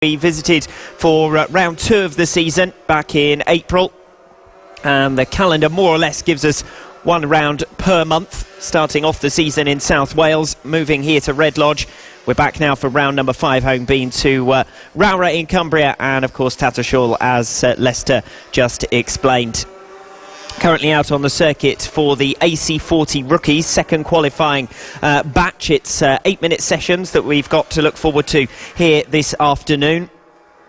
We visited for round 2 of the season back in April, and the calendar more or less gives us one round per month, starting off the season in South Wales, moving here to Red Lodge. We're back now for round number 5, home being to Rowrah in Cumbria, and of course Tattershall, as Lester just explained. Currently out on the circuit for the AC40 rookies, second qualifying batch. It's 8-minute sessions that we've got to look forward to here this afternoon.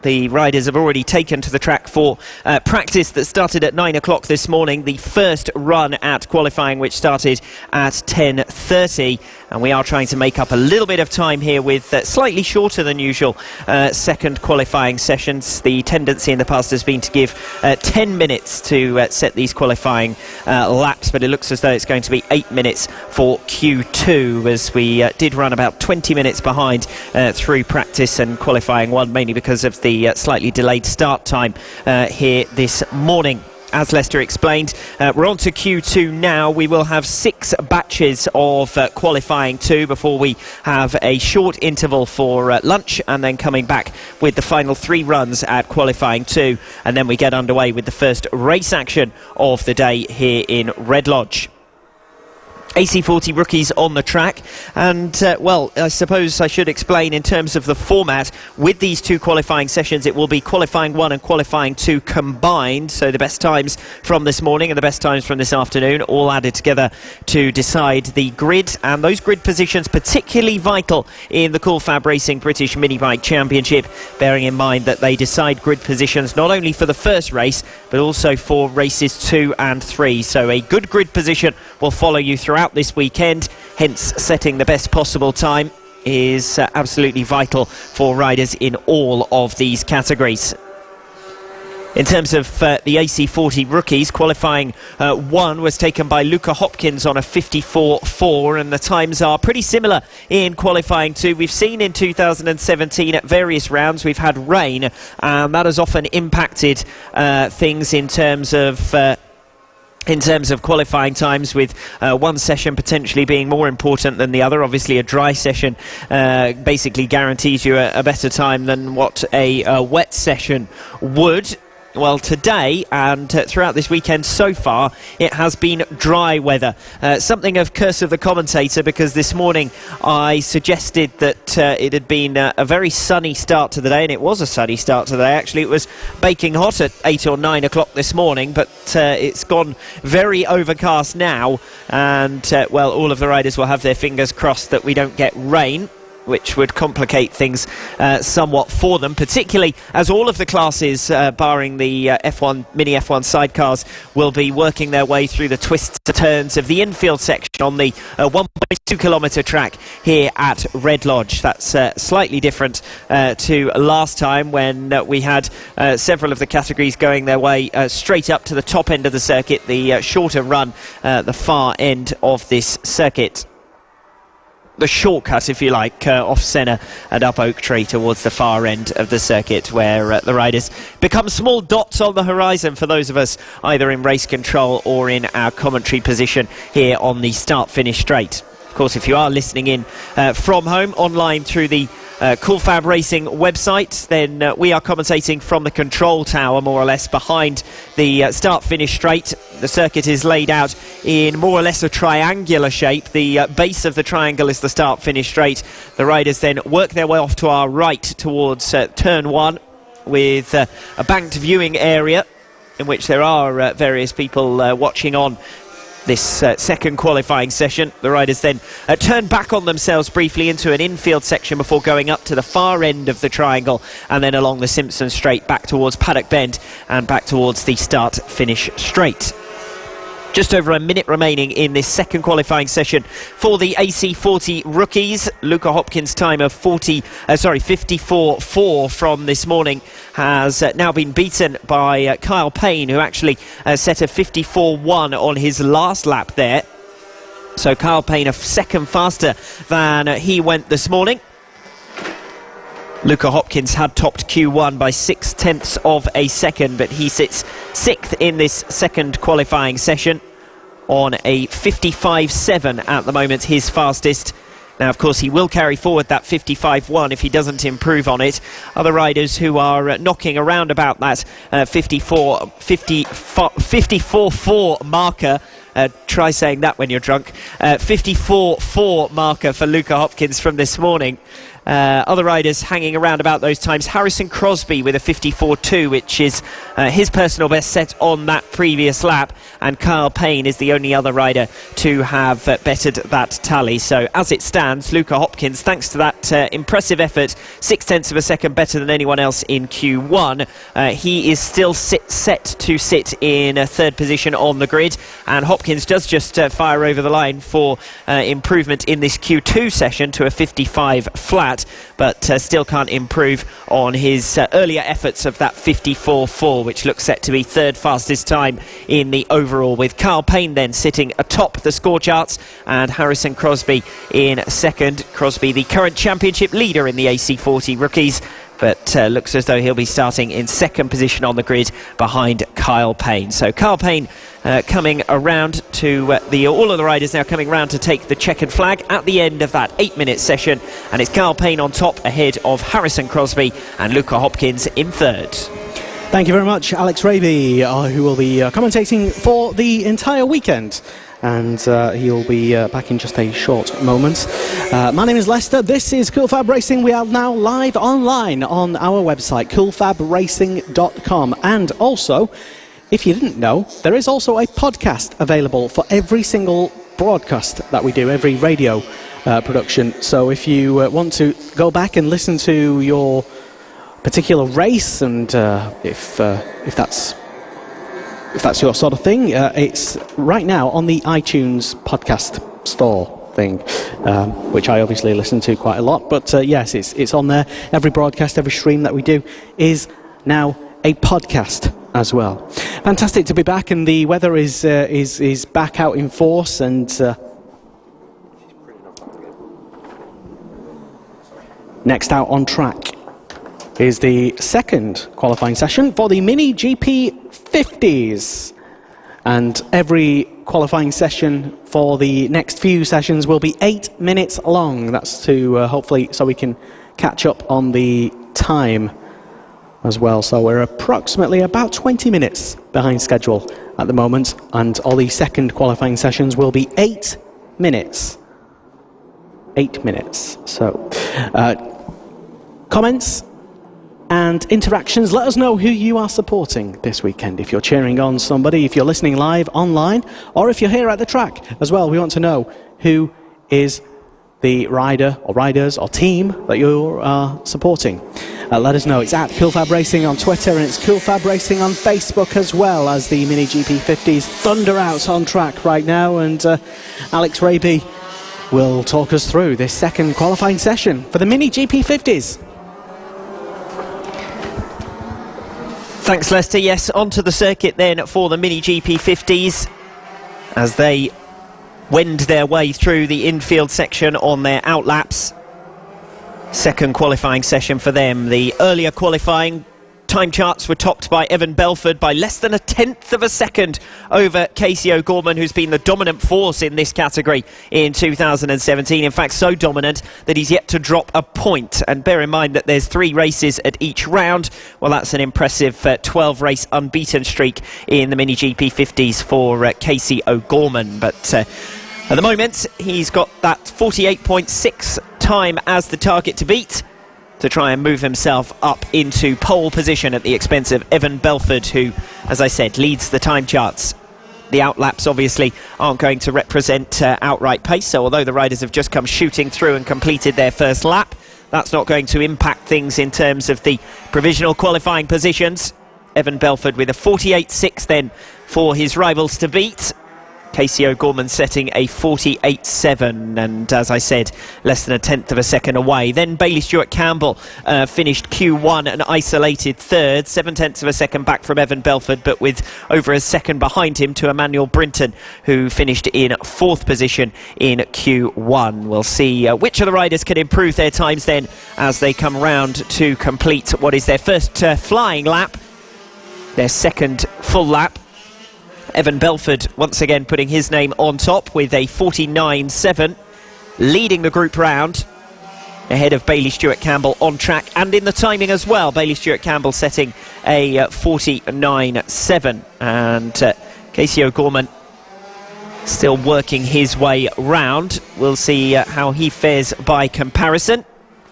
The riders have already taken to the track for practice that started at 9 o'clock this morning. The first run at qualifying, which started at 10:30. And we are trying to make up a little bit of time here with slightly shorter than usual second qualifying sessions. The tendency in the past has been to give 10 minutes to set these qualifying laps, but it looks as though it's going to be 8 minutes for Q2, as we did run about 20 minutes behind through practice and qualifying 1, mainly because of the slightly delayed start time here this morning. As Lester explained, we're on to Q2 now. We will have 6 batches of qualifying 2 before we have a short interval for lunch, and then coming back with the final 3 runs at qualifying 2, and then we get underway with the first race action of the day here in Red Lodge. AC40 rookies on the track, and well, I suppose I should explain in terms of the format. With these 2 qualifying sessions, it will be qualifying 1 and qualifying 2 combined, so the best times from this morning and the best times from this afternoon all added together to decide the grid, and those grid positions particularly vital in the FAB-Racing British Mini Bike Championship, bearing in mind that they decide grid positions not only for the first race but also for races 2 and 3, so a good grid position will follow you throughout this weekend, hence setting the best possible time is absolutely vital for riders in all of these categories. In terms of the AC40 rookies, qualifying 1 was taken by Luca Hopkins on a 54.4, and the times are pretty similar in qualifying 2. We've seen in 2017 at various rounds we've had rain, and that has often impacted things in terms of qualifying times, with one session potentially being more important than the other. Obviously a dry session basically guarantees you a better time than what a wet session would. Well, today and throughout this weekend so far, it has been dry weather. Something of curse of the commentator, because this morning I suggested that it had been a very sunny start to the day, and it was a sunny start to the day. Actually, it was baking hot at 8 or 9 o'clock this morning, but it's gone very overcast now, and well, all of the riders will have their fingers crossed that we don't get rain, which would complicate things somewhat for them, particularly as all of the classes, barring the F1 mini F1 sidecars, will be working their way through the twists and turns of the infield section on the 1.2 kilometre track here at Red Lodge. That's slightly different to last time, when we had several of the categories going their way straight up to the top end of the circuit, the shorter run, the far end of this circuit. The shortcut, if you like, off Senna and up Oak Tree towards the far end of the circuit, where the riders become small dots on the horizon for those of us either in race control or in our commentary position here on the start-finish straight. Of course, if you are listening in from home, online through the FAB-Racing website, then we are commentating from the control tower, more or less behind the start-finish straight. The circuit is laid out in more or less a triangular shape. The base of the triangle is the start-finish straight. The riders then work their way off to our right towards turn 1, with a banked viewing area in which there are various people watching on this second qualifying session. The riders then turn back on themselves briefly into an infield section before going up to the far end of the triangle, and then along the Simpson Straight back towards Paddock Bend and back towards the start-finish straight. Just over a minute remaining in this second qualifying session for the AC40 rookies. Luca Hopkins' time of 54.4 from this morning has now been beaten by Kyle Payne, who actually set a 54.1 on his last lap there. So Kyle Payne a second faster than he went this morning. Luca Hopkins had topped Q1 by 0.6 of a second, but he sits 6th in this second qualifying session on a 55.7 at the moment, his fastest. Now, of course, he will carry forward that 55.1 if he doesn't improve on it. Other riders who are knocking around about that 54.4 marker. Try saying that when you're drunk. 54.4 marker for Luca Hopkins from this morning. Other riders hanging around about those times. Harrison Crosby with a 54.2, which is his personal best set on that previous lap. And Kyle Payne is the only other rider to have bettered that tally. So as it stands, Luca Hopkins, thanks to that impressive effort, 0.6 of a second better than anyone else in Q1. He is still set to sit in third position on the grid. And Hopkins does just fire over the line for improvement in this Q2 session to a 55 flat. But still can't improve on his earlier efforts of that 54.4, which looks set to be third fastest time in the overall, with Kyle Payne then sitting atop the score charts and Harrison Crosby in second. Crosby, the current championship leader in the AC40 rookies, but looks as though he'll be starting in second position on the grid behind Kyle Payne. So Kyle Payne coming around to all of the riders now coming around to take the checkered flag at the end of that 8-minute session, and it's Kyle Payne on top ahead of Harrison Crosby and Luca Hopkins in third. Thank you very much, Alex Raby, who will be commentating for the entire weekend. And he'll be back in just a short moment. My name is Lester. This is Cool Fab Racing. We are now live online on our website, coolfabracing.com. And also, if you didn't know, there is also a podcast available for every single broadcast that we do, every radio production. So if you want to go back and listen to your particular race, and if that's your sort of thing, it's right now on the iTunes podcast store thing, which I obviously listen to quite a lot. But yes, it's on there. Every broadcast, every stream that we do is now a podcast as well. Fantastic to be back, and the weather is back out in force. And next out on track is the second qualifying session for the Mini GP 50s, and every qualifying session for the next few sessions will be 8 minutes long. That's to hopefully so we can catch up on the time as well. So we're approximately about 20 minutes behind schedule at the moment, and all the second qualifying sessions will be 8 minutes. 8 minutes. So comments and interactions, let us know who you are supporting this weekend. If you're cheering on somebody, if you're listening live online, or if you're here at the track as well, we want to know who is the rider or riders or team that you are supporting. Let us know. It's at Cool Fab Racing on Twitter, and it's Cool Fab Racing on Facebook, as well as the Mini GP50s thunder out on track right now. And Alex Raby will talk us through this second qualifying session for the Mini GP50s. Thanks, Lester. Yes, onto the circuit then for the Mini GP50s as they wend their way through the infield section on their outlaps. Second qualifying session for them. The earlier qualifying time charts were topped by Evan Belford by less than 1/10 of a second over Casey O'Gorman, who's been the dominant force in this category in 2017. In fact, so dominant that he's yet to drop a point. And bear in mind that there's 3 races at each round. Well, that's an impressive 12-race unbeaten streak in the Mini GP50s for Casey O'Gorman. But at the moment, he's got that 48.6 time as the target to beat, to try and move himself up into pole position at the expense of Evan Belford, who, as I said, leads the time charts. The outlaps obviously aren't going to represent outright pace, so although the riders have just come shooting through and completed their first lap, that's not going to impact things in terms of the provisional qualifying positions. Evan Belford with a 48.6 then for his rivals to beat. Casey O'Gorman setting a 48.7, and as I said, less than 1/10 of a second away. Then Bailey Stewart Campbell finished Q1 an isolated third, 7/10 of a second back from Evan Belford, but with over a second behind him to Emmanuel Brinton, who finished in 4th position in Q1. We'll see which of the riders can improve their times then as they come round to complete what is their first flying lap, their second full lap. Evan Belford once again putting his name on top with a 49.7. leading the group round ahead of Bailey Stewart-Campbell on track and in the timing as well. Bailey Stewart-Campbell setting a 49.7, and Casey O'Gorman still working his way round. We'll see how he fares by comparison,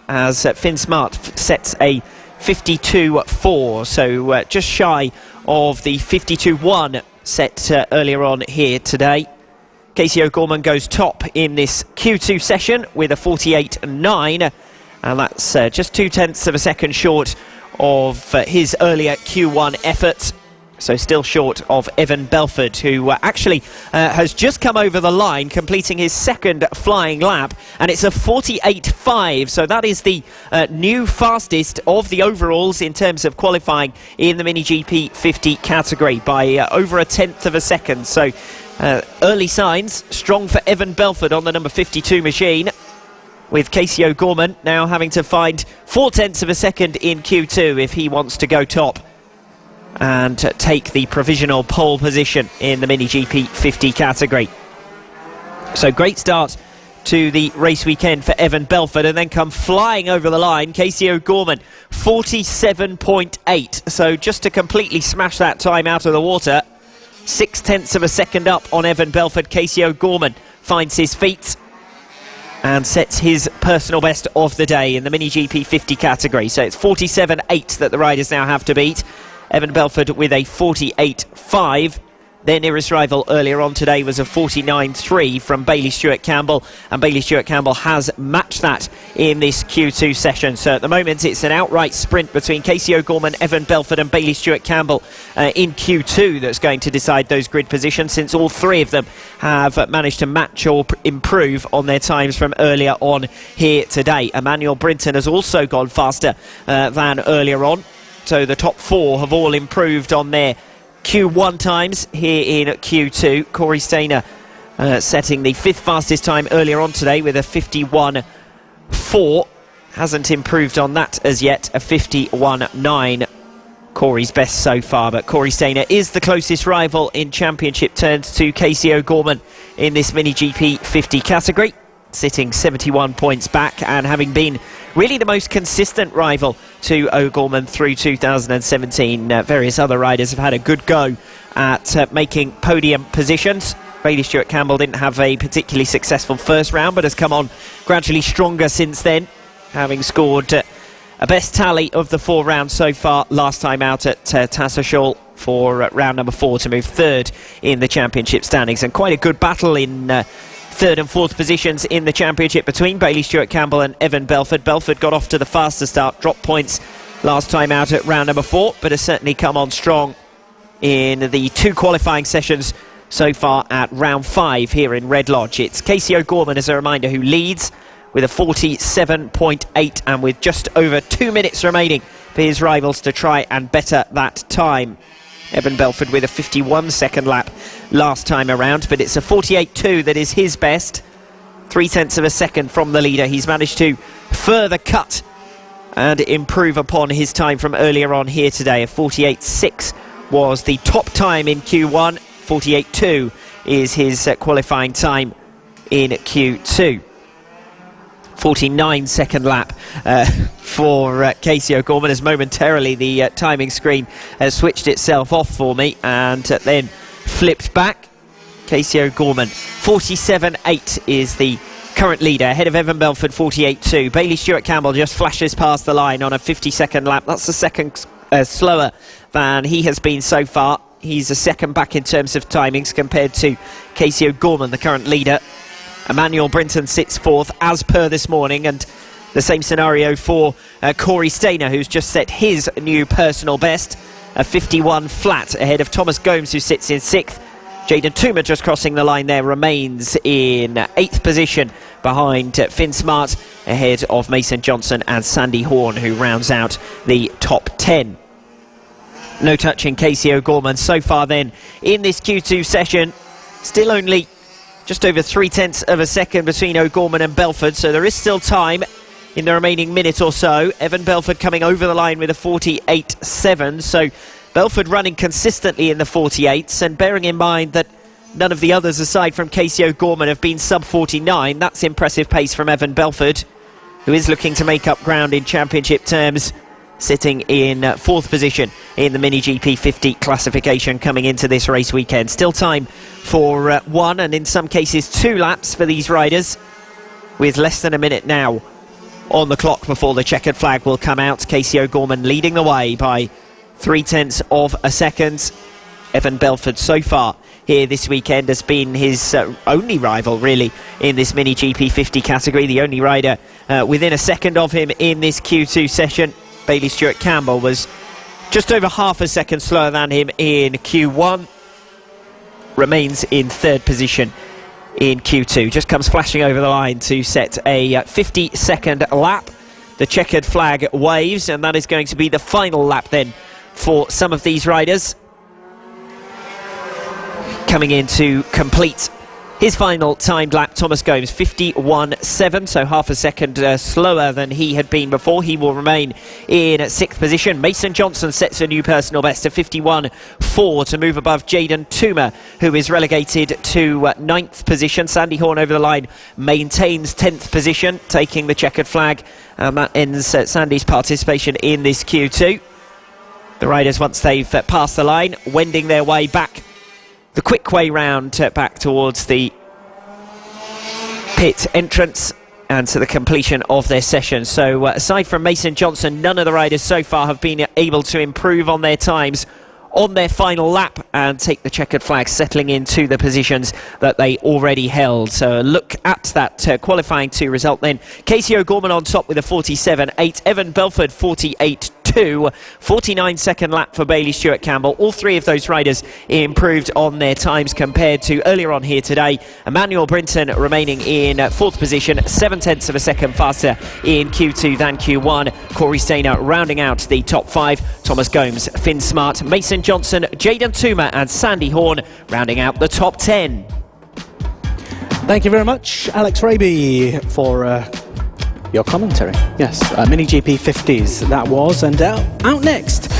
as Finn Smart sets a 52.4, so just shy of the 52.1 set earlier on here today. Casey O'Gorman goes top in this Q2 session with a 48.9, and that's just 0.2 of a second short of his earlier Q1 effort. So still short of Evan Belford, who actually has just come over the line, completing his second flying lap, and it's a 48.5, so that is the new fastest of the overalls in terms of qualifying in the Mini GP 50 category by over 0.1 of a second. So early signs strong for Evan Belford on the number 52 machine, with Casey O'Gorman now having to find 0.4 of a second in Q2 if he wants to go top and take the provisional pole position in the Mini GP 50 category. So great start to the race weekend for Evan Belford, and then come flying over the line Casey O'Gorman, 47.8, so just to completely smash that time out of the water. 0.6 of a second up on Evan Belford. Casey O'Gorman finds his feet and sets his personal best of the day in the Mini GP 50 category. So it's 47.8 that the riders now have to beat. Evan Belford with a 48.5. Their nearest rival earlier on today was a 49.3 from Bailey Stewart-Campbell, and Bailey Stewart-Campbell has matched that in this Q2 session. So at the moment it's an outright sprint between Casey O'Gorman, Evan Belford and Bailey Stewart-Campbell in Q2 that's going to decide those grid positions, since all three of them have managed to match or improve on their times from earlier on here today. Emmanuel Brinton has also gone faster than earlier on. So the top four have all improved on their Q1 times here in Q2. Corey Stainer setting the fifth fastest time earlier on today with a 51.4. Hasn't improved on that as yet, a 51.9. Corey's best so far, but Corey Stainer is the closest rival in championship turns to Casey O'Gorman in this Mini GP 50 category, sitting 71 points back and having been really the most consistent rival to O'Gorman through 2017. Various other riders have had a good go at making podium positions. Bailey Stewart-Campbell didn't have a particularly successful first round, but has come on gradually stronger since then, having scored a best tally of the 4 rounds so far last time out at Tattershall for round number 4 to move third in the championship standings. And quite a good battle in third and fourth positions in the championship between Bailey Stewart-Campbell and Evan Belford. Belford got off to the faster start, dropped points last time out at round number 4, but has certainly come on strong in the 2 qualifying sessions so far at round 5 here in Red Lodge. It's Casey O'Gorman, as a reminder, who leads with a 47.8, and with just over 2 minutes remaining for his rivals to try and better that time. Evan Belford with a 51 second lap last time around, but it's a 48.2 that is his best. 0.3 of a second from the leader. He's managed to further cut and improve upon his time from earlier on here today. A 48.6 was the top time in Q1. 48.2 is his qualifying time in Q2. 49 second lap for Casey O'Gorman, as momentarily the timing screen has switched itself off for me and then flipped back. Casey O'Gorman 47.8 is the current leader, ahead of Evan Belford 48.2. Bailey Stewart-Campbell just flashes past the line on a 50-second lap. That's a second slower than he has been so far. He's a second back in terms of timings compared to Casey O'Gorman, the current leader. Emmanuel Brinton sits fourth as per this morning, and the same scenario for Corey Stainer, who's just set his new personal best, a 51 flat, ahead of Thomas Gomes, who sits in 6th. Jaden Toomer, just crossing the line there, remains in 8th position behind Finn Smart, ahead of Mason Johnson and Sandy Horn, who rounds out the top 10. No touching Casey O'Gorman so far then in this Q2 session. Still only just over 0.3 of a second between O'Gorman and Belford, so there is still time in the remaining minute or so. Evan Belford coming over the line with a 48.7, so Belford running consistently in the 48s, and bearing in mind that None of the others, aside from Casey O'Gorman, have been sub-49. That's impressive pace from Evan Belford, who is looking to make up ground in championship terms, sitting in 4th position in the Mini GP 50 classification coming into this race weekend. Still time for 1 and in some cases 2 laps for these riders, with less than a minute now on the clock before the checkered flag will come out. Casey O'Gorman leading the way by 0.3 of a second. Evan Belford so far here this weekend has been his only rival really in this Mini GP 50 category, the only rider within a second of him in this Q2 session. Bailey Stewart Campbell was just over half a second slower than him in Q1, remains in 3rd position in Q2, just comes flashing over the line to set a 50-second lap. The checkered flag waves, and that is going to be the final lap then for some of these riders. Coming in to complete his final timed lap, Thomas Gomes, 51.7, so half a second slower than he had been before. He will remain in 6th position. Mason Johnson sets a new personal best of 51.4 to move above Jaden Toomer, who is relegated to 9th position. Sandy Horn over the line maintains 10th position, taking the checkered flag, and that ends Sandy's participation in this Q2. The riders, once they've passed the line, wending their way back the quick way round back towards the pit entrance and to the completion of their session. So aside from Mason Johnson, none of the riders so far have been able to improve on their times on their final lap and take the checkered flag, settling into the positions that they already held. So a look at that qualifying 2 result then. Casey O'Gorman on top with a 47.8, Evan Belford 48.2, 49-second lap for Bailey Stewart Campbell. All 3 of those riders improved on their times compared to earlier on here today. Emmanuel Brinton remaining in 4th position, 0.7 of a second faster in Q2 than Q1. Corey Stainer rounding out the top 5. Thomas Gomes, Finn Smart, Mason Johnson, Jaden Toomer and Sandy Horn rounding out the top 10. Thank you very much, Alex Raby, for your commentary. Yes, Mini GP 50s that was, and out next,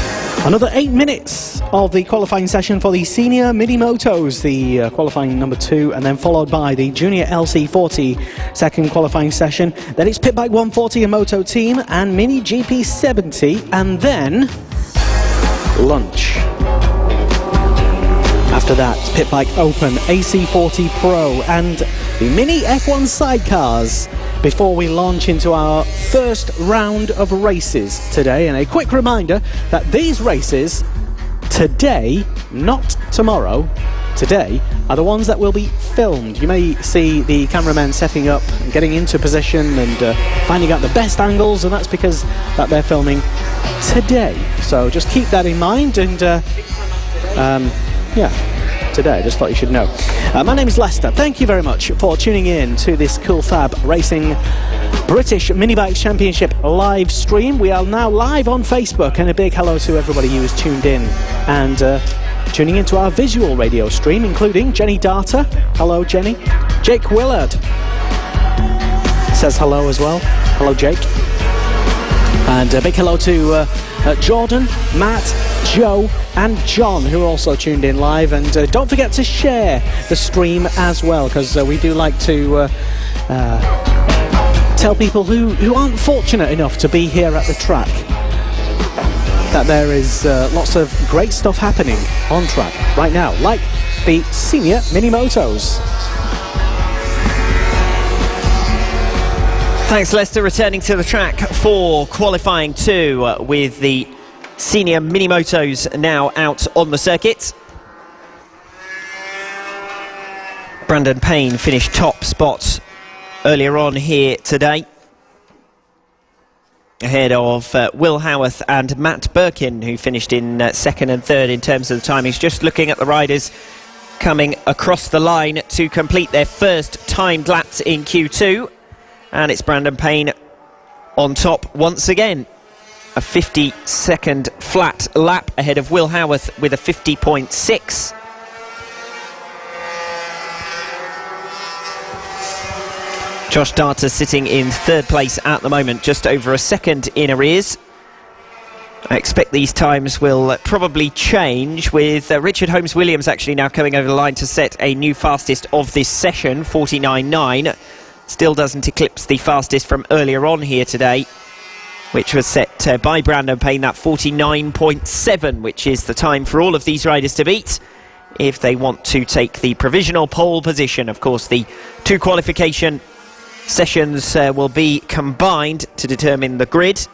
another 8 minutes of the qualifying session for the Senior Mini Motos, the qualifying number 2, and then followed by the Junior LC40 second qualifying session. Then it's Pit Bike 140 and Moto Team and Mini GP 70, and then lunch. After that, Pit Bike Open, AC40 Pro and the Mini F1 sidecars before we launch into our first round of races today. And a quick reminder that these races today, not tomorrow, today, are the ones that will be filmed. You may see the cameramen setting up and getting into position and finding out the best angles, and that's because that they're filming today. So just keep that in mind, and yeah, today, I just thought you should know. My name is Lester. Thank you very much for tuning in to this Cool FAB-Racing British Mini Bikes Championship live stream. We are now live on Facebook, and a big hello to everybody who is tuned in and tuning into our visual radio stream, including Jenny Darter. Hello, Jenny. Jake Willard says hello as well. Hello, Jake. And a big hello to Jordan, Matt, Joe and John, who are also tuned in live. And don't forget to share the stream as well, because we do like to tell people who aren't fortunate enough to be here at the track that there is lots of great stuff happening on track right now, like the Senior Mini Motos. Thanks, Lester. Returning to the track for qualifying 2 with the Senior Mini Motos now out on the circuit. Brandon Payne finished top spot earlier on here today, ahead of Will Howarth and Matt Birkin, who finished in 2nd and 3rd in terms of the timings. Just looking at the riders coming across the line to complete their first timed laps in Q2. And it's Brandon Payne on top once again. A 50-second flat lap ahead of Will Howarth with a 50.6. Josh Darter sitting in 3rd place at the moment, just over a second in arrears. I expect these times will probably change, with Richard Holmes-Williams actually now coming over the line to set a new fastest of this session, 49.9. Still doesn't eclipse the fastest from earlier on here today, which was set by Brandon Payne, that 49.7, which is the time for all of these riders to beat if they want to take the provisional pole position. Of course, the two qualification sessions will be combined to determine the grid.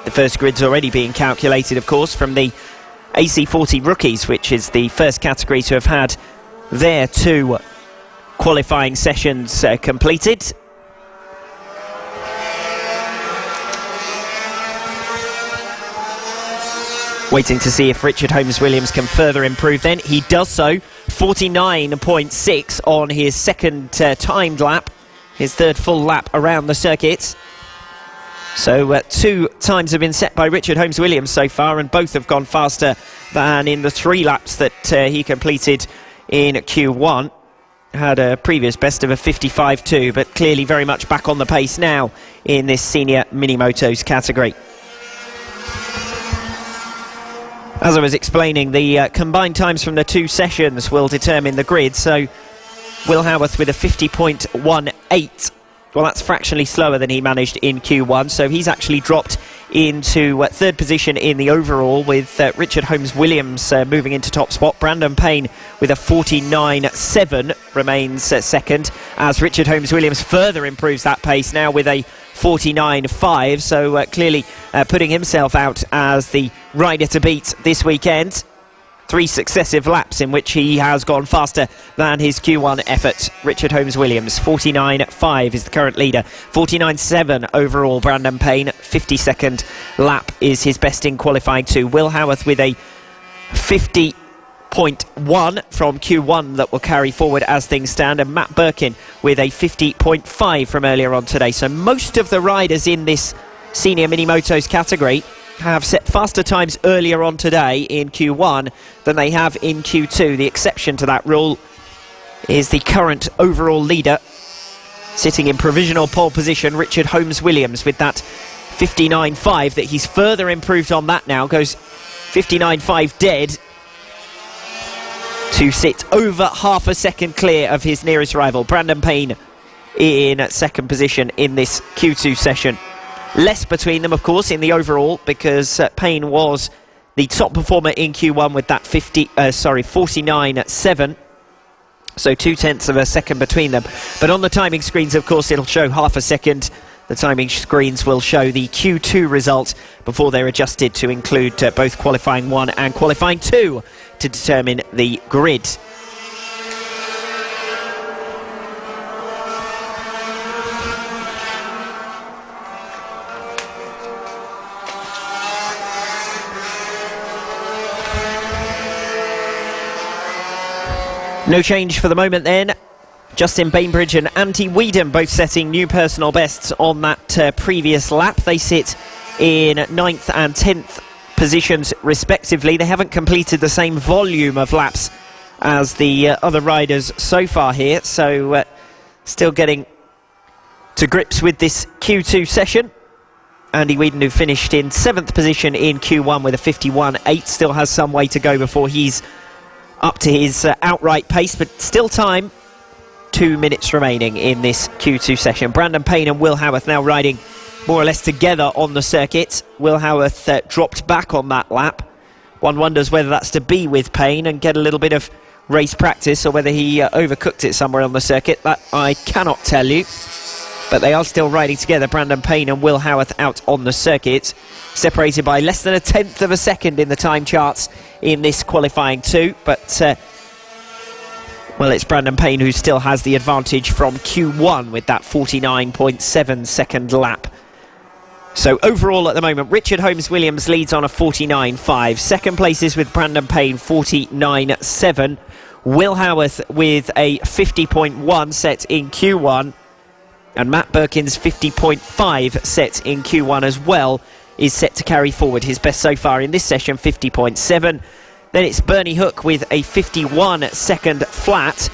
The first grid's already being calculated, of course, from the AC40 rookies, which is the first category to have had their two qualifying sessions completed. Waiting to see if Richard Holmes-Williams can further improve then. He does so. 49.6 on his second timed lap, his third full lap around the circuit. So two times have been set by Richard Holmes-Williams so far, and both have gone faster than in the 3 laps that he completed in Q1. Had a previous best of a 55.2, but clearly very much back on the pace now in this senior mini-motos category. As I was explaining, the combined times from the two sessions will determine the grid. So Will Howarth with a 50.18. Well, that's fractionally slower than he managed in Q1, so he's actually dropped into third position in the overall, with Richard Holmes-Williams moving into top spot. Brandon Payne with a 49.7 remains second, as Richard Holmes-Williams further improves that pace now with a 49.5, so clearly putting himself out as the rider to beat this weekend. 3 successive laps in which he has gone faster than his Q1 effort. Richard Holmes-Williams, 49.5 is the current leader. 49.7 overall, Brandon Payne. 52nd lap is his best in qualifying 2. Will Howarth with a 50.1 from Q1 that will carry forward as things stand, and Matt Birkin with a 50.5 from earlier on today. So most of the riders in this senior mini-motos category have set faster times earlier on today in Q1 than they have in Q2. The exception to that rule is the current overall leader, sitting in provisional pole position, Richard Holmes-Williams, with that 59.5 that he's further improved on. That now goes 59.5 dead to sit over half a second clear of his nearest rival, Brandon Payne, in second position in this Q2 session. Less between them, of course, in the overall, because Payne was the top performer in Q1 with that 49.7. So 0.2 of a second between them. But on the timing screens, of course, it'll show half a second. The timing screens will show the Q2 result before they're adjusted to include both qualifying 1 and qualifying 2 to determine the grid. No change for the moment then. Justin Bainbridge and Andy Whedon both setting new personal bests on that previous lap. They sit in 9th and 10th positions respectively. They haven't completed the same volume of laps as the other riders so far here, so still getting to grips with this Q2 session. Andy Whedon, who finished in 7th position in Q1 with a 51.8, still has some way to go before he's up to his outright pace, but still time. 2 minutes remaining in this Q2 session. Brandon Payne and Will Howarth now riding more or less together on the circuit. Will Howarth dropped back on that lap. One wonders whether that's to be with Payne and get a little bit of race practice, or whether he overcooked it somewhere on the circuit. That I cannot tell you. But they are still riding together, Brandon Payne and Will Howarth, out on the circuit, separated by less than 1/10 of a second in the time charts in this qualifying 2. But, well, it's Brandon Payne who still has the advantage from Q1 with that 49.7 second lap. So overall at the moment, Richard Holmes-Williams leads on a 49.5. Second place is with Brandon Payne, 49.7. Will Howarth with a 50.1 set in Q1. And Matt Birkin's 50.5 set in Q1 as well is set to carry forward. His best so far in this session, 50.7. Then it's Bernie Hook with a 51 second flat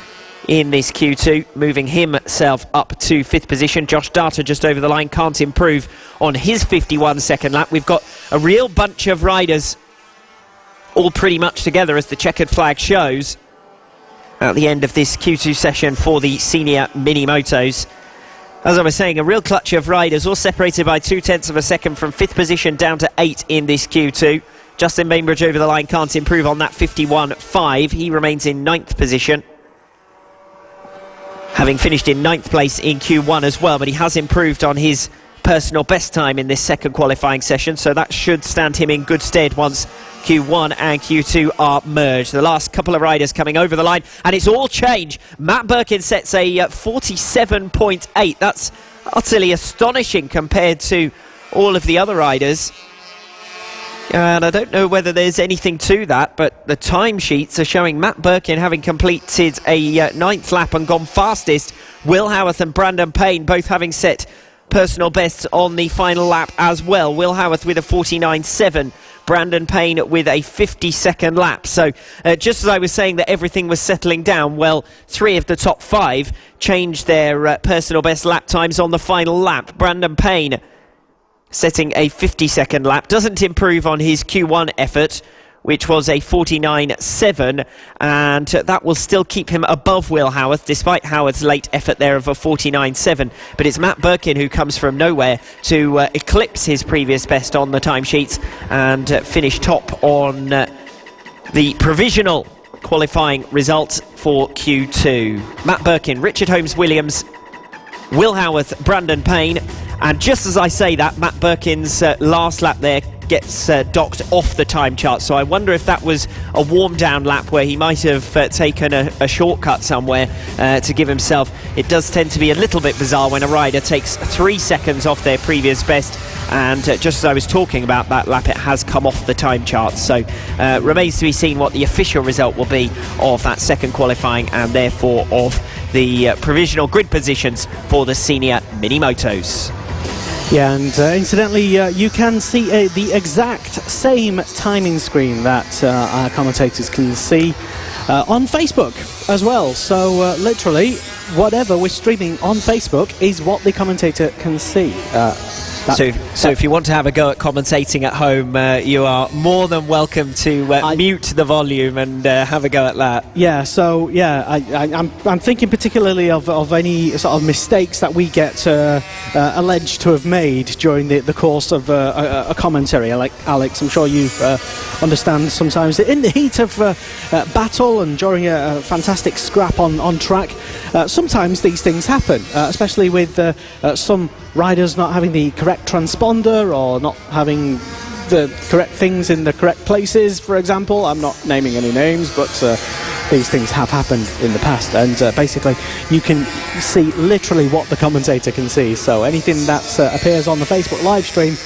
in this Q2, moving himself up to 5th position. Josh Data just over the line, can't improve on his 51-second lap. We've got a real bunch of riders all pretty much together, as the checkered flag shows, at the end of this Q2 session for the senior mini motos. As I was saying, a real clutch of riders, all separated by 0.2 of a second from 5th position down to 8 in this Q2. Justin Bainbridge over the line, can't improve on that 51.5. He remains in 9th position, having finished in 9th place in Q1 as well, but he has improved on his personal best time in this second qualifying session, so that should stand him in good stead once Q1 and Q2 are merged. The last couple of riders coming over the line, and it's all change. Matt Birkin sets a 47.8. That's utterly astonishing compared to all of the other riders. And I don't know whether there's anything to that, but the timesheets are showing Matt Birkin having completed a 9th lap and gone fastest. Will Howarth and Brandon Payne both having set personal bests on the final lap as well. Will Howarth with a 49.7, Brandon Payne with a 52nd lap. So just as I was saying that everything was settling down, well, 3 of the top 5 changed their personal best lap times on the final lap. Brandon Payne setting a 52nd lap, doesn't improve on his Q1 effort, which was a 49.7, and that will still keep him above Will Howarth, despite Howard's late effort there of a 49.7. But it's Matt Birkin who comes from nowhere to eclipse his previous best on the timesheets and finish top on the provisional qualifying results for Q2. Matt Birkin, Richard Holmes-Williams, Will Howarth, Brandon Payne. And just as I say that, Matt Birkin's last lap there gets docked off the time chart. So I wonder if that was a warm-down lap where he might have taken a shortcut somewhere to give himself. It does tend to be a little bit bizarre when a rider takes 3 seconds off their previous best. And just as I was talking about that lap, it has come off the time chart. So remains to be seen what the official result will be of that second qualifying, and therefore of the provisional grid positions for the senior mini motos. Yeah, and incidentally, you can see the exact same timing screen that our commentators can see on Facebook as well. So literally, whatever we're streaming on Facebook is what the commentator can see. So if you want to have a go at commentating at home, you are more than welcome to mute the volume and have a go at that. Yeah, so yeah, I'm thinking particularly of any sort of mistakes that we get alleged to have made during the course of a commentary. Like Alex, I'm sure you understand sometimes in the heat of battle and during a fantastic scrap on track, sometimes these things happen, especially with some riders not having the correct transponder or not having the correct things in the correct places, for example. I'm not naming any names, but these things have happened in the past, and basically you can see literally what the commentator can see. So anything that appears on the Facebook live stream,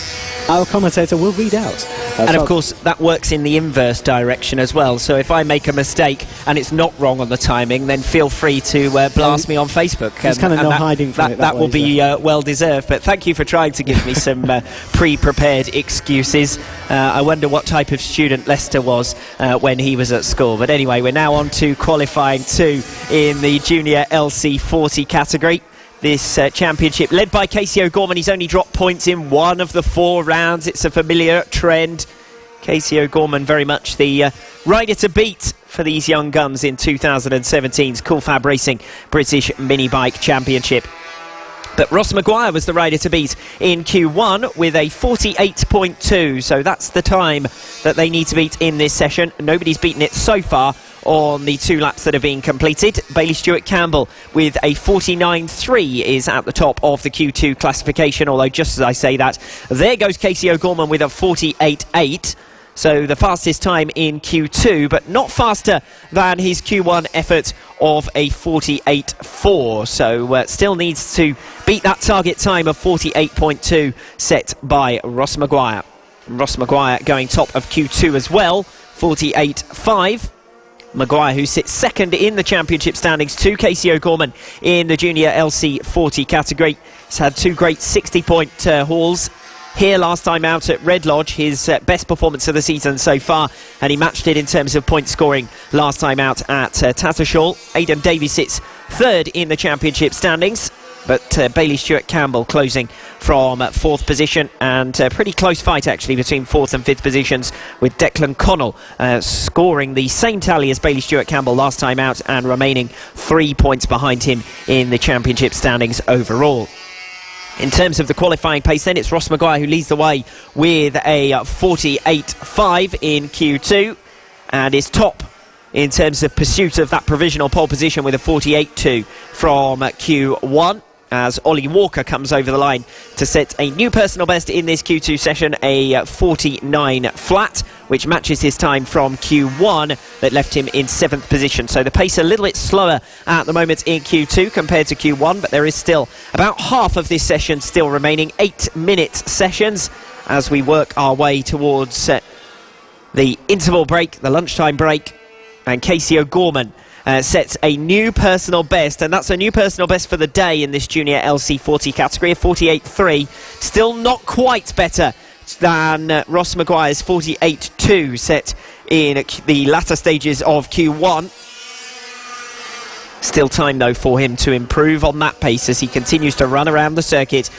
our commentator will read out. And of course that works in the inverse direction as well, so if I make a mistake and it's not wrong on the timing, then feel free to blast me on Facebook. There's kind of no hiding from it. That will be well deserved, but thank you for trying to give me some pre-prepared excuses. I wonder what type of student Lester was when he was at school. But anyway, we're now on to qualifying 2 in the junior LC40 category. This championship led by Casey O'Gorman. He's only dropped points in 1 of the 4 rounds. It's a familiar trend. Casey O'Gorman very much the rider to beat for these young guns in 2017's FAB-Racing British Mini Bike Championship. But Ross Maguire was the rider to beat in Q1 with a 48.2, so that's the time that they need to beat in this session. Nobody's beaten it so far on the 2 laps that have been completed. Bailey Stewart-Campbell with a 49.3 is at the top of the Q2 classification, although just as I say that, there goes Casey O'Gorman with a 48.8. So the fastest time in Q2, but not faster than his Q1 effort of a 48.4. So still needs to beat that target time of 48.2 set by Ross Maguire. Ross Maguire going top of Q2 as well, 48.5. Maguire, who sits second in the championship standings to Casey O'Gorman in the junior LC40 category. He's had 2 great 60-point hauls here last time out at Red Lodge, his best performance of the season so far, and he matched it in terms of point scoring last time out at Tattershall. Aidan Davies sits third in the championship standings, but Bailey Stewart-Campbell closing from fourth position, and a pretty close fight actually between fourth and fifth positions, with Declan Connell scoring the same tally as Bailey Stewart-Campbell last time out and remaining 3 points behind him in the championship standings overall. In terms of the qualifying pace then, it's Ross Maguire who leads the way with a 48.5 in Q2 and is top in terms of pursuit of that provisional pole position with a 48.2 from Q1, as Ollie Walker comes over the line to set a new personal best in this Q2 session, a 49 flat, which matches his time from Q1 that left him in 7th position. So the pace a little bit slower at the moment in Q2 compared to Q1, but there is still about half of this session still remaining, 8-minute sessions, as we work our way towards the interval break, the lunchtime break, and Casey O'Gorman sets a new personal best, and that's a new personal best for the day in this junior LC40 category, a 48.3. Still not quite better than Ross Maguire's 48.2 set in the latter stages of Q1. Still time though for him to improve on that pace as he continues to run around the circuit.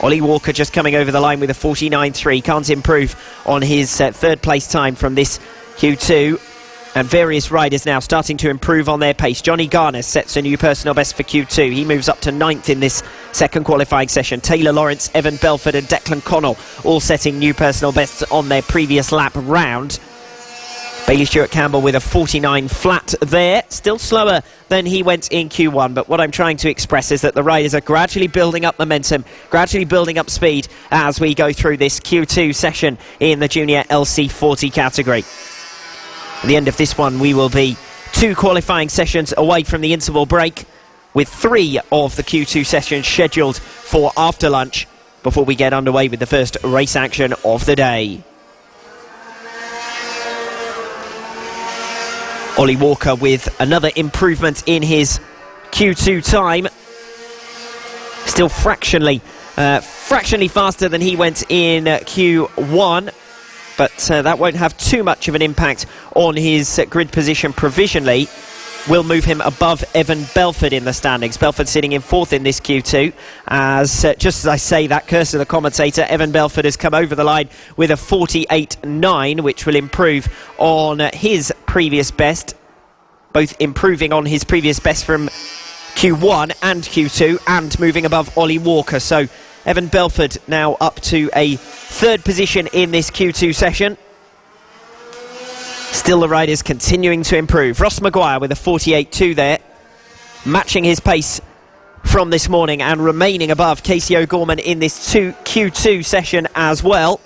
Ollie Walker just coming over the line with a 49.3, can't improve on his third place time from this Q2. And various riders now starting to improve on their pace. Johnny Garner sets a new personal best for Q2. He moves up to 9th in this second qualifying session. Taylor Lawrence, Evan Belford and Declan Connell all setting new personal bests on their previous lap round. Bailey Stewart-Campbell with a 49 flat there. Still slower than he went in Q1, but what I'm trying to express is that the riders are gradually building up momentum, gradually building up speed as we go through this Q2 session in the junior LC40 category. At the end of this one, we will be 2 qualifying sessions away from the interval break, with 3 of the Q2 sessions scheduled for after lunch before we get underway with the first race action of the day. Ollie Walker with another improvement in his Q2 time. Still fractionally faster than he went in Q1. But that won't have too much of an impact on his grid position provisionally. Will move him above Evan Belford in the standings. Belford sitting in 4th in this Q2. As just as I say that, curse of the commentator, Evan Belford has come over the line with a 48.9, which will improve on his previous best. Both improving on his previous best from Q1 and Q2, and moving above Ollie Walker. So Evan Belford now up to a 3rd position in this Q2 session. Still the riders continuing to improve. Ross Maguire with a 48.2 there, matching his pace from this morning and remaining above Casey O'Gorman in this Q2 session as well.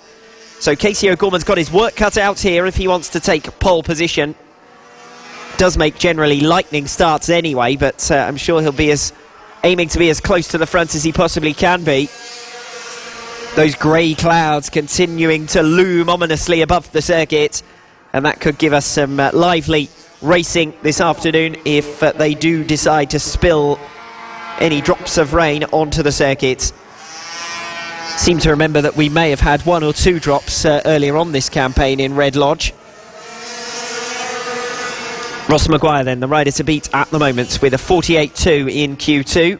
So Casey O'Gorman's got his work cut out here if he wants to take pole position. Does make generally lightning starts anyway, but I'm sure he'll be aiming to be as close to the front as he possibly can be. Those grey clouds continuing to loom ominously above the circuit, and that could give us some lively racing this afternoon if they do decide to spill any drops of rain onto the circuit. Seem to remember that we may have had 1 or 2 drops earlier on this campaign in Red Lodge. Ross Maguire then, the rider to beat at the moment, with a 48.2 in Q2,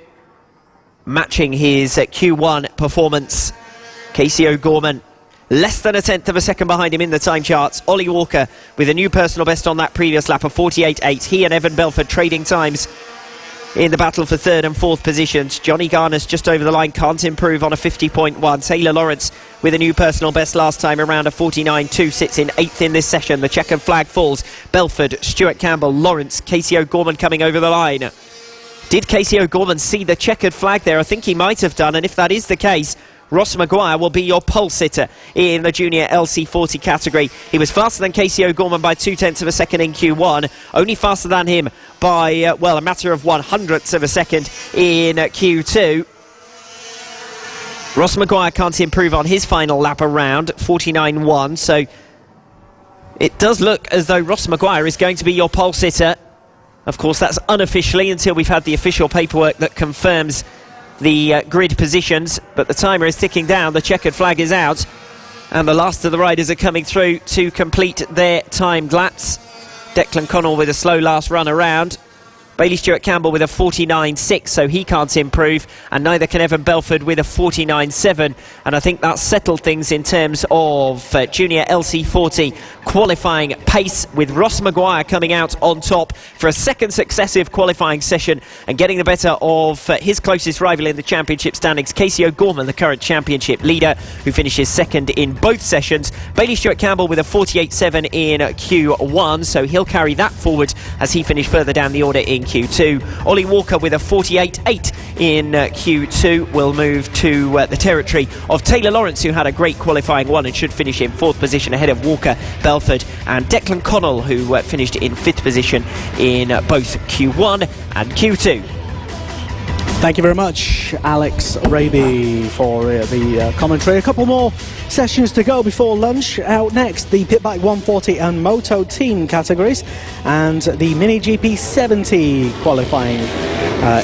matching his Q1 performance. Casey O'Gorman less than a tenth of a second behind him in the time charts. Ollie Walker with a new personal best on that previous lap of 48.8. He and Evan Belford trading times in the battle for 3rd and 4th positions. Johnny Garner's just over the line, can't improve on a 50.1. Taylor Lawrence with a new personal best last time around, a 49.2, sits in 8th in this session. The checkered flag falls. Belford, Stewart-Campbell, Lawrence, Casey O'Gorman coming over the line. Did Casey O'Gorman see the checkered flag there? I think he might have done, and if that is the case, Ross Maguire will be your pole sitter in the junior LC40 category. He was faster than Casey O'Gorman by 0.2 of a second in Q1, only faster than him by, well, a matter of 0.01 of a second in Q2. Ross Maguire can't improve on his final lap around, 49.1, so it does look as though Ross Maguire is going to be your pole sitter. Of course, that's unofficially until we've had the official paperwork that confirms the grid positions, but the timer is ticking down. The checkered flag is out, and the last of the riders are coming through to complete their timed laps. Declan Connell with a slow last run around. Bailey Stewart-Campbell with a 49.6, so he can't improve, and neither can Evan Belford with a 49.7, and I think that's settled things in terms of junior LC40 qualifying pace, with Ross Maguire coming out on top for a second successive qualifying session and getting the better of his closest rival in the championship standings, Casey O'Gorman, the current championship leader, who finishes second in both sessions. Bailey Stewart-Campbell with a 48.7 in Q1, so he'll carry that forward as he finished further down the order in Q2. Ollie Walker with a 48.8 in Q2 will move to the territory of Taylor Lawrence, who had a great qualifying one and should finish in 4th position ahead of Walker, Belford and Declan Connell, who finished in 5th position in both Q1 and Q2. Thank you very much, Alex Raby, for the commentary. A couple more sessions to go before lunch. Out next, the Pitbike 140 and Moto Team categories, and the Mini GP 70 qualifying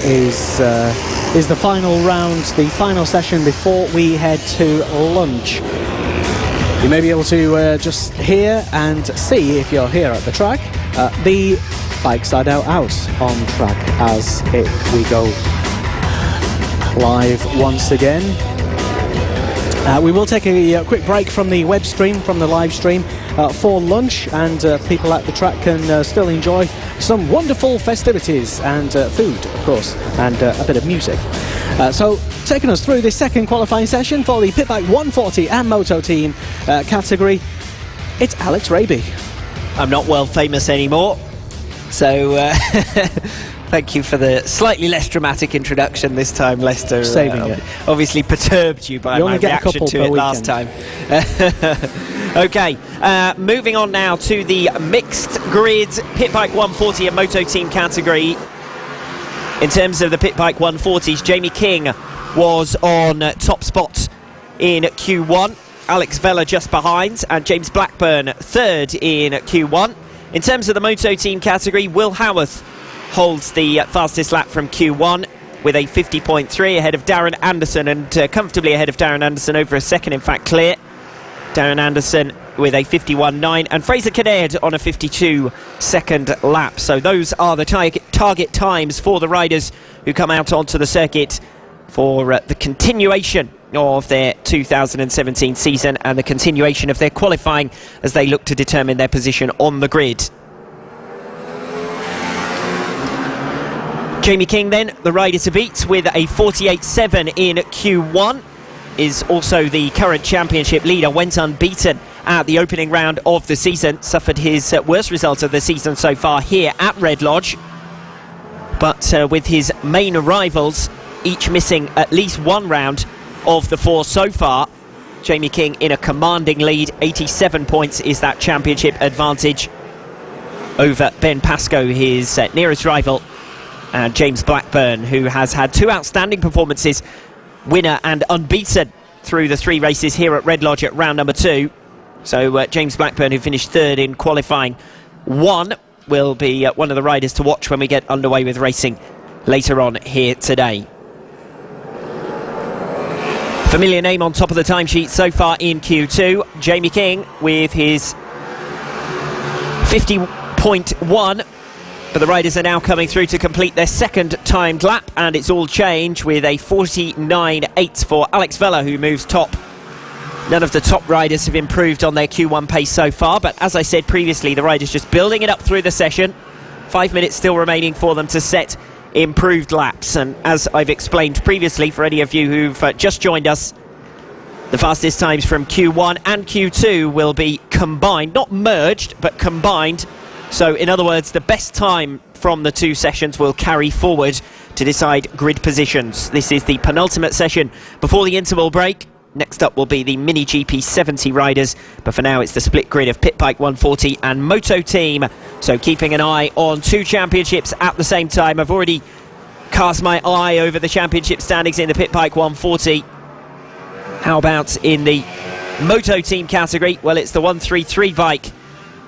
is the final round, the final session before we head to lunch. You may be able to just hear and see, if you're here at the track, the bikes are now out on track as we go live once again. We will take a quick break from the web stream, from the live stream, for lunch, and people at the track can still enjoy some wonderful festivities and food, of course, and a bit of music. So, taking us through the second qualifying session for the Pitbike 140 and Moto Team category, it's Alex Raby. I'm not world famous anymore, so thank you for the slightly less dramatic introduction this time, Lester. Saving it. Obviously perturbed you by my reaction to it last time. Okay, moving on now to the mixed grid Pitbike 140 and Moto Team category. In terms of the Pitbike 140s, Jamie King was on top spot in Q1. Alex Vella just behind, and James Blackburn third in Q1. In terms of the Moto Team category, Will Howarth holds the fastest lap from Q1 with a 50.3 ahead of Darren Anderson, and comfortably ahead of Darren Anderson, over a second in fact clear. Darren Anderson with a 51.9 and Fraser Kinnaird on a 52-second lap. So those are the target times for the riders who come out onto the circuit for the continuation of their 2017 season and the continuation of their qualifying as they look to determine their position on the grid. Jamie King then, the rider to beat, with a 48.7 in Q1, is also the current championship leader, went unbeaten at the opening round of the season, suffered his worst result of the season so far here at Red Lodge, but with his main rivals each missing at least one round of the four so far, Jamie King in a commanding lead. 87 points is that championship advantage over Ben Pascoe, his nearest rival, and James Blackburn, who has had two outstanding performances, winner and unbeaten, through the three races here at Red Lodge at round number 2. So James Blackburn, who finished third in qualifying 1, will be one of the riders to watch when we get underway with racing later on here today. Familiar name on top of the timesheet so far in Q2, Jamie King with his 50.1, but the riders are now coming through to complete their second timed lap, and it's all change with a 49.8 for Alex Vella, who moves top. None of the top riders have improved on their Q1 pace so far, but as I said previously, the riders just building it up through the session. 5 minutes still remaining for them to set improved laps, and as I've explained previously, for any of you who've just joined us, the fastest times from Q1 and Q2 will be combined, not merged, but combined. So in other words, the best time from the two sessions will carry forward to decide grid positions. This is the penultimate session before the interval break. Next up will be the Mini GP 70 riders, but for now it's the split grid of Pitbike 140 and Moto Team. So keeping an eye on two championships at the same time. I've already cast my eye over the championship standings in the Pitbike 140. How about in the Moto Team category? Well, it's the 133 bike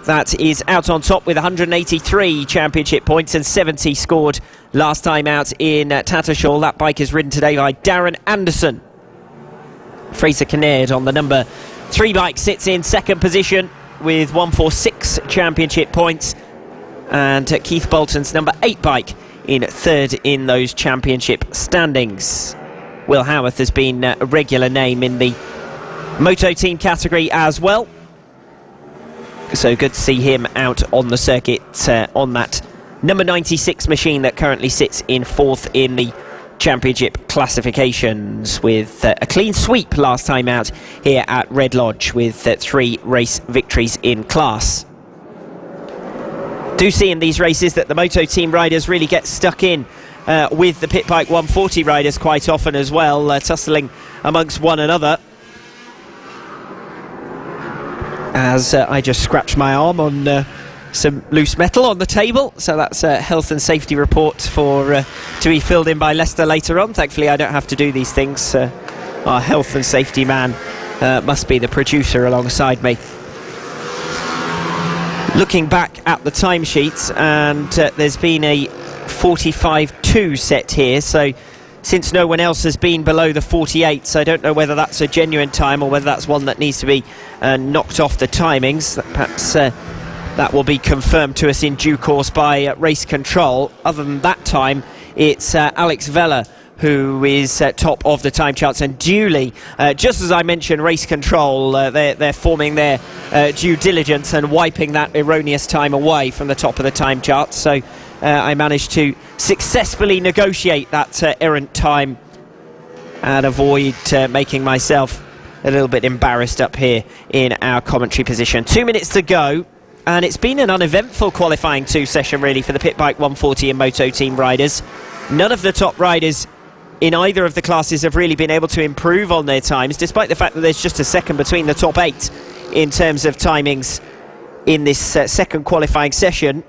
that is out on top with 183 championship points and 70 scored last time out in Tattershall. That bike is ridden today by Darren Anderson. Fraser Kinnaird on the number 3 bike sits in second position with 146 championship points, and Keith Bolton's number 8 bike in third in those championship standings. Will Howarth has been a regular name in the Moto Team category as well, so good to see him out on the circuit on that number 96 machine that currently sits in fourth in the championship classifications, with a clean sweep last time out here at Red Lodge, with 3 race victories in class. Do see in these races that the Moto Team riders really get stuck in with the Pit Bike 140 riders quite often as well, tussling amongst one another. As I just scratched my arm on some loose metal on the table, so that's a health and safety report for to be filled in by Lester later on. Thankfully I don't have to do these things. Our health and safety man must be the producer alongside me. Looking back at the timesheets, and there's been a 45.2 set here, so since no one else has been below the 48, so I don't know whether that's a genuine time or whether that's one that needs to be knocked off the timings. Perhaps that will be confirmed to us in due course by race control. Other than that time, it's Alex Vella who is top of the time charts, and duly, just as I mentioned, race control, they're forming their due diligence and wiping that erroneous time away from the top of the time charts. So I managed to successfully negotiate that errant time and avoid making myself a little bit embarrassed up here in our commentary position. 2 minutes to go, and it's been an uneventful qualifying 2 session really for the Pit Bike 140 and Moto Team riders. None of the top riders in either of the classes have really been able to improve on their times, despite the fact that there's just a second between the top 8 in terms of timings in this second qualifying session.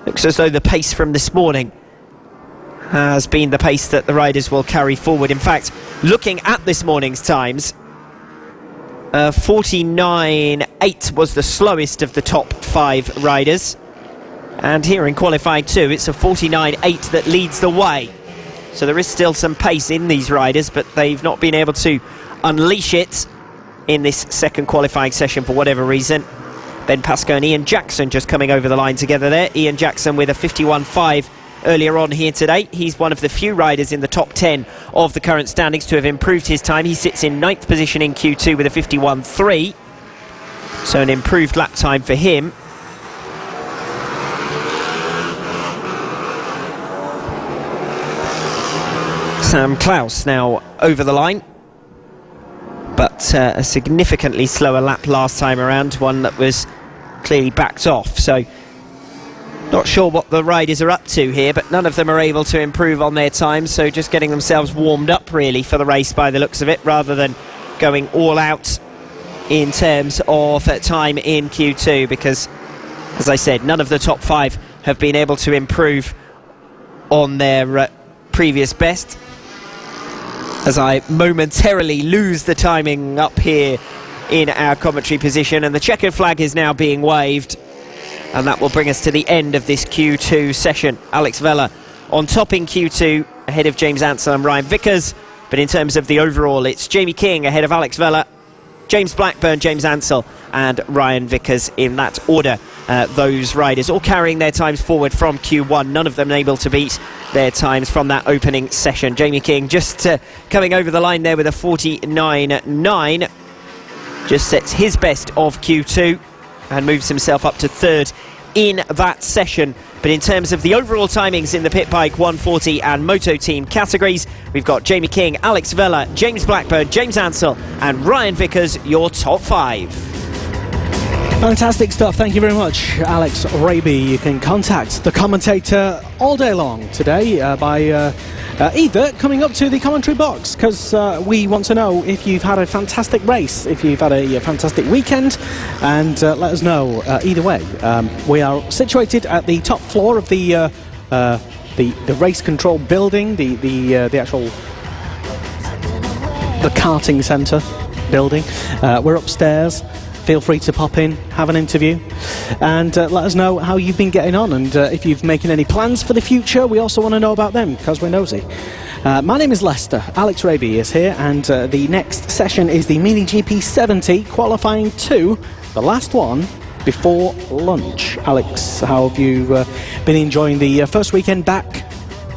Looks as though the pace from this morning has been the pace that the riders will carry forward. In fact, looking at this morning's times, 49.8 was the slowest of the top 5 riders, and here in qualifying 2 it's a 49.8 that leads the way. So there is still some pace in these riders, but they've not been able to unleash it in this second qualifying session for whatever reason. Ben Pascoe and Ian Jackson just coming over the line together there. Ian Jackson with a 51.5 earlier on here today. He's one of the few riders in the top 10 of the current standings to have improved his time. He sits in 9th position in Q2 with a 51.3, so an improved lap time for him. Sam Klaus now over the line, but a significantly slower lap last time around, one that was clearly backed off. So not sure what the riders are up to here, but none of them are able to improve on their time, so just getting themselves warmed up really for the race by the looks of it, rather than going all out in terms of time in Q2, because as I said, none of the top 5 have been able to improve on their previous best. As I momentarily lose the timing up here in our commentary position, and the checkered flag is now being waved, and that will bring us to the end of this Q2 session. Alex Vella on top in Q2 ahead of James Ansell and Ryan Vickers, but in terms of the overall, it's Jamie King ahead of Alex Vella, James Blackburn, James Ansell and Ryan Vickers in that order. Those riders all carrying their times forward from Q1, none of them able to beat their times from that opening session. Jamie King just coming over the line there with a 49.9, just sets his best of Q2 and moves himself up to 3rd in that session. But in terms of the overall timings in the Pit Bike 140 and Moto Team categories, we've got Jamie King, Alex Vella, James Blackburn, James Ansell and Ryan Vickers, your top 5. Fantastic stuff, thank you very much, Alex Raby. You can contact the commentator all day long today by either coming up to the commentary box, because we want to know if you've had a fantastic race, if you've had a fantastic weekend, and let us know either way. We are situated at the top floor of the race control building, the actual karting centre building. We're upstairs. feel free to pop in, have an interview, and let us know how you've been getting on, and if you've making any plans for the future, we also want to know about them, because we're nosy. My name is Lester, Alex Raby is here, and the next session is the Mini GP 70 qualifying 2, the last one before lunch. Alex, how have you been enjoying the first weekend back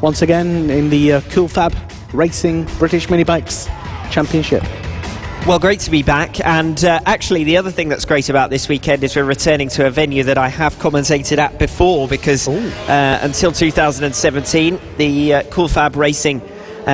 once again in the cool FAB-Racing British Mini Bikes Championship? Well, great to be back, and actually the other thing that's great about this weekend is we're returning to a venue that I have commentated at before, because until 2017 the cool FAB-Racing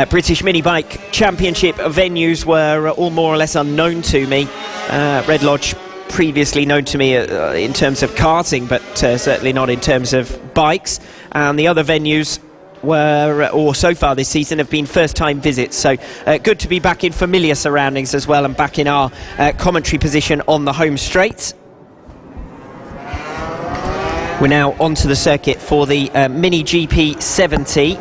British Mini Bike Championship venues were all more or less unknown to me. Red Lodge previously known to me in terms of karting, but certainly not in terms of bikes, and the other venues were, or so far this season, have been first-time visits, so good to be back in familiar surroundings as well, and back in our commentary position on the home straight. We're now onto the circuit for the Mini GP 70.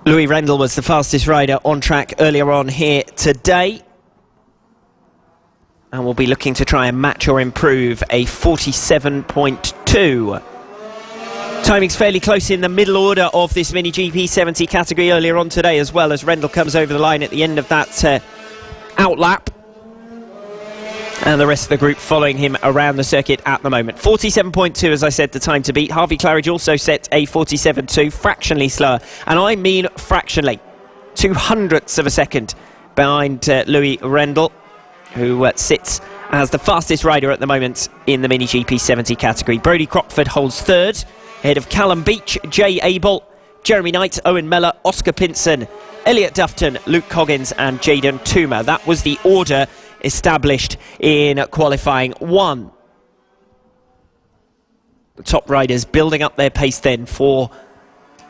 Louis Rendell was the fastest rider on track earlier on here today, and we'll be looking to try and match or improve a 47.2. Timing's fairly close in the middle order of this Mini GP 70 category earlier on today, as well, as Rendell comes over the line at the end of that outlap, and the rest of the group following him around the circuit at the moment. 47.2, as I said, the time to beat. Harvey Claridge also set a 47.2, fractionally slower, and I mean fractionally, 0.02 of a second behind Louis Rendell, who sits as the fastest rider at the moment in the Mini GP 70 category. Brodie Crockford holds third, ahead of Callum Beach, Jay Abel, Jeremy Knight, Owen Mellor, Oscar Pinson, Elliot Dufton, Luke Coggins and Jaden Toomer. That was the order established in qualifying 1. The top riders building up their pace then for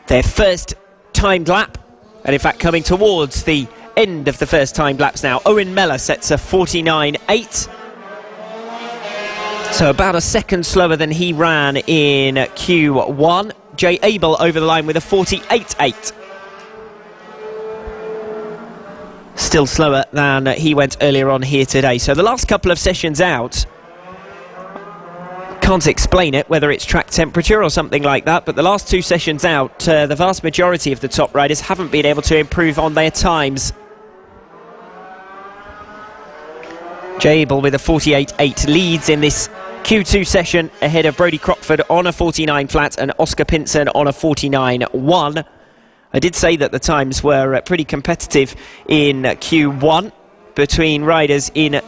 their first timed lap, and in fact coming towards the end of the first timed laps now. Owen Mellor sets a 49.8, so about a second slower than he ran in Q1. Jay Abel over the line with a 48.8. Still slower than he went earlier on here today. So the last couple of sessions out, can't explain it, whether it's track temperature or something like that, but the last 2 sessions out, the vast majority of the top riders haven't been able to improve on their times. Jay Abel with a 48.8 leads in this Q2 session, ahead of Brodie Crockford on a 49 flat and Oscar Pinson on a 49.1. I did say that the times were pretty competitive in Q1 between riders in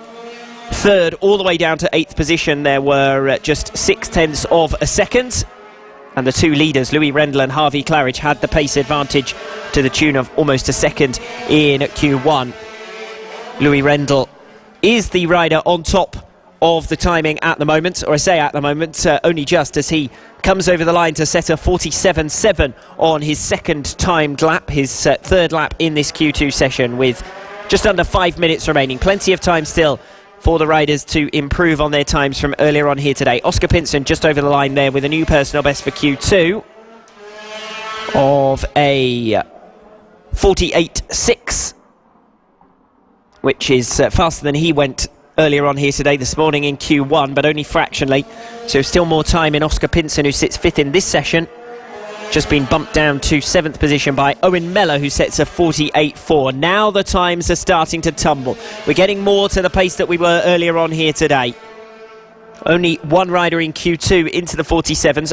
third all the way down to 8th position. There were just 0.6 of a second, and the 2 leaders, Louis Rendell and Harvey Claridge, had the pace advantage to the tune of almost a second in Q1. Louis Rendell is the rider on top of the timing at the moment, or I say at the moment, only just, as he comes over the line to set a 47.7 on his second timed lap, his third lap in this Q2 session, with just under 5 minutes remaining. Plenty of time still for the riders to improve on their times from earlier on here today. Oscar Pinson just over the line there with a new personal best for Q2 of a 48.6, which is faster than he went earlier on here today this morning in Q1, but only fractionally, so still more time in Oscar Pinson, who sits 5th in this session, just been bumped down to 7th position by Owen Mellor, who sets a 48.4. Now the times are starting to tumble. We're getting more to the pace that we were earlier on here today. Only one rider in Q2 into the 47s,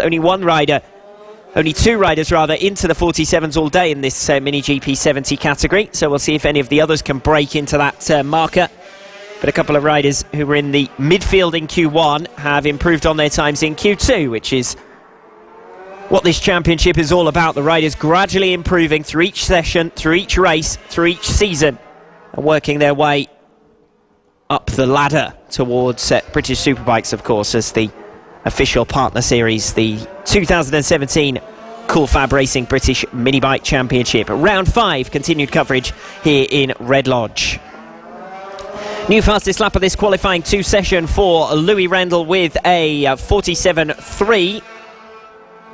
only 2 riders rather into the 47s all day in this Mini GP 70 category, so we'll see if any of the others can break into that marker. But a couple of riders who were in the midfield in Q1 have improved on their times in Q2, which is what this championship is all about. The riders gradually improving through each session, through each race, through each season, and working their way up the ladder towards British Superbikes, of course, as the official partner series, the 2017 Cool FAB-Racing British Mini Bike Championship. Round 5, continued coverage here in Red Lodge. New fastest lap of this qualifying 2 session for Louis Rendell with a 47.3.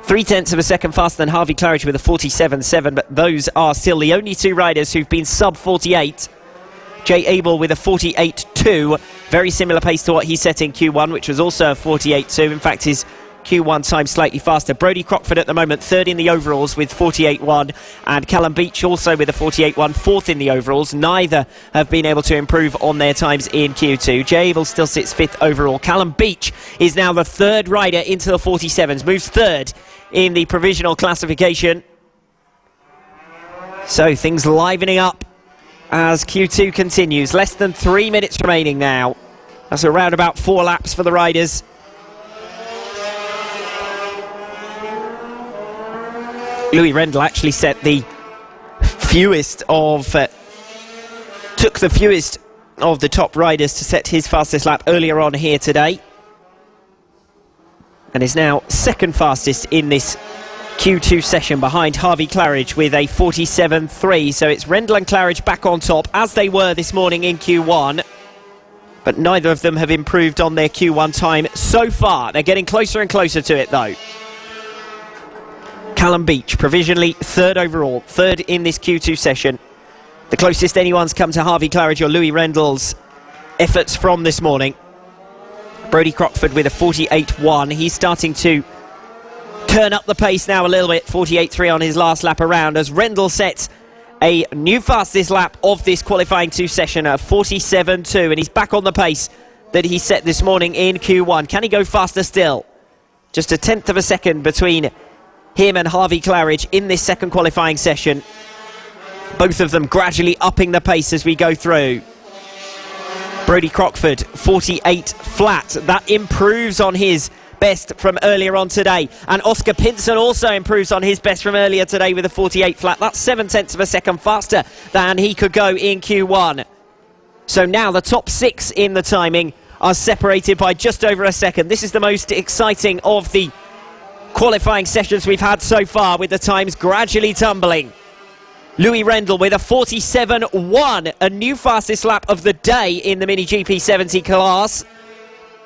3/10 of a second faster than Harvey Claridge with a 47.7, but those are still the only two riders who've been sub 48. Jay Abel with a 48.2, very similar pace to what he set in Q1, which was also a 48.2. In fact, his Q1 time slightly faster. Brodie Crockford at the moment third in the overalls with 48.1, and Callum Beach also with a 48.1, fourth in the overalls. Neither have been able to improve on their times in Q2. Jay Abel still sits fifth overall. Callum Beach is now the third rider into the 47s, moves third in the provisional classification. So things livening up as Q2 continues. Less than 3 minutes remaining now. That's around about 4 laps for the riders. Louis Rendell actually set the fewest of took the fewest of the top riders to set his fastest lap earlier on here today, and is now second fastest in this Q2 session behind Harvey Claridge with a 47.3. So it's Rendell and Claridge back on top as they were this morning in Q1, but neither of them have improved on their Q1 time so far. They're getting closer and closer to it though. Callum Beach, provisionally third overall, third in this Q2 session. The closest anyone's come to Harvey Claridge or Louis Rendell's efforts from this morning. Brodie Crockford with a 48.1. He's starting to turn up the pace now a little bit. 48.3 on his last lap around as Rendell sets a new fastest lap of this qualifying 2 session at 47.2, and he's back on the pace that he set this morning in Q1. Can he go faster still? Just a 1/10 of a second between him and Harvey Claridge in this second qualifying session. Both of them gradually upping the pace as we go through. Brodie Crockford, 48 flat. That improves on his best from earlier on today. And Oscar Pinson also improves on his best from earlier today with a 48 flat. That's 7/10 of a second faster than he could go in Q1. So now the top 6 in the timing are separated by just over a second. This is the most exciting of the qualifying sessions we've had so far, with the times gradually tumbling. Louis Rendell with a 47.1, a new fastest lap of the day in the Mini GP 70 class.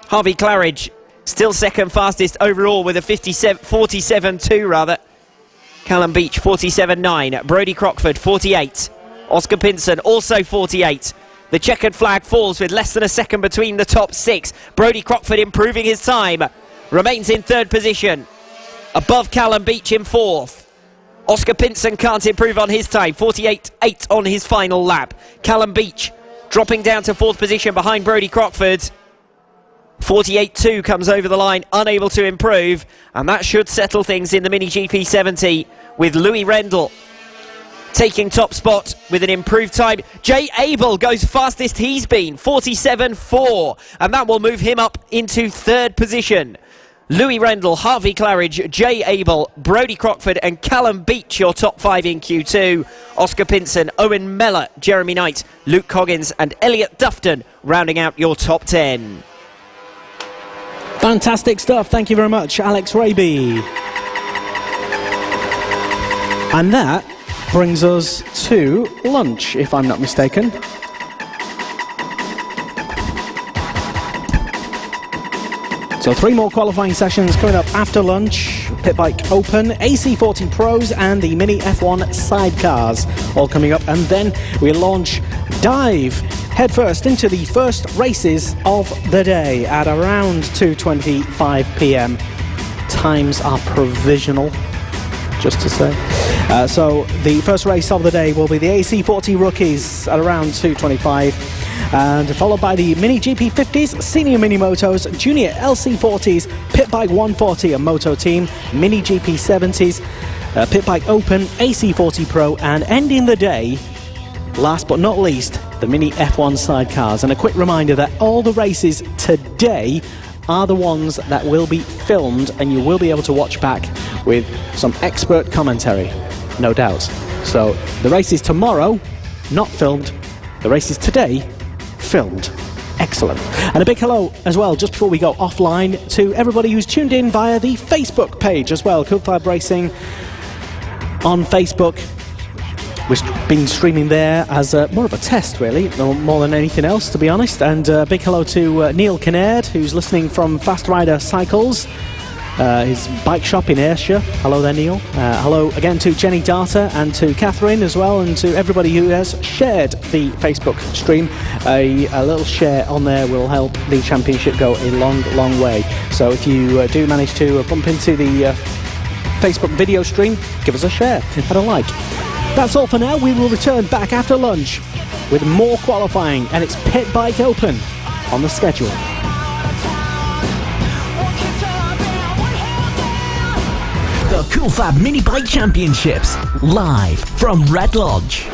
Harvey Claridge still second fastest overall with a 47.2 rather. Callum Beach 47.9, Brodie Crockford 48, Oscar Pinson also 48. The checkered flag falls with less than a second between the top 6. Brodie Crockford improving his time, remains in third position, above Callum Beach in fourth. Oscar Pinson can't improve on his time, 48.8 on his final lap. Callum Beach dropping down to fourth position behind Brodie Crockford. 48.2 comes over the line, unable to improve, and that should settle things in the Mini GP 70 with Louis Rendell taking top spot with an improved time. Jay Abel goes fastest he's been, 47.4, and that will move him up into third position. Louis Rendell, Harvey Claridge, Jay Abel, Brodie Crockford and Callum Beach, your top 5 in Q2. Oscar Pinson, Owen Mellor, Jeremy Knight, Luke Coggins and Elliot Dufton rounding out your top 10. Fantastic stuff. Thank you very much, Alex Raby. And that brings us to lunch, if I'm not mistaken. So 3 more qualifying sessions coming up after lunch. Pit Bike Open, AC40 Pros and the Mini F1 sidecars all coming up. And then we dive headfirst into the first races of the day at around 2:25 p.m. Times are provisional, just to say. So the first race of the day will be the AC40 Rookies at around 2:25. And followed by the Mini GP50s, Senior Mini Motos, Junior LC40s, Pit Bike 140 and Moto Team, Mini GP70s, Pit Bike Open, AC40 Pro, and ending the day, last but not least, the Mini F1 sidecars. And a quick reminder that all the races today are the ones that will be filmed and you will be able to watch back with some expert commentary, no doubt. So the races tomorrow, not filmed. The races today, filmed. Excellent. And a big hello as well, just before we go offline, to everybody who's tuned in via the Facebook page as well. FAB-Racing on Facebook. We've been streaming there as more of a test, really, more than anything else, to be honest. And a big hello to Neil Kinnaird, who's listening from Fast Rider Cycles. his bike shop in Ayrshire. Hello there, Neil. Hello again to Jenny Data and to Catherine as well, and to everybody who has shared the Facebook stream. A little share on there will help the championship go a long, long way. So if you do manage to bump into the Facebook video stream, give us a share and a like. That's all for now. We will return back after lunch with more qualifying, and it's Pit Bike Open on the schedule. The Cool Fab Mini Bike Championships, live from Red Lodge.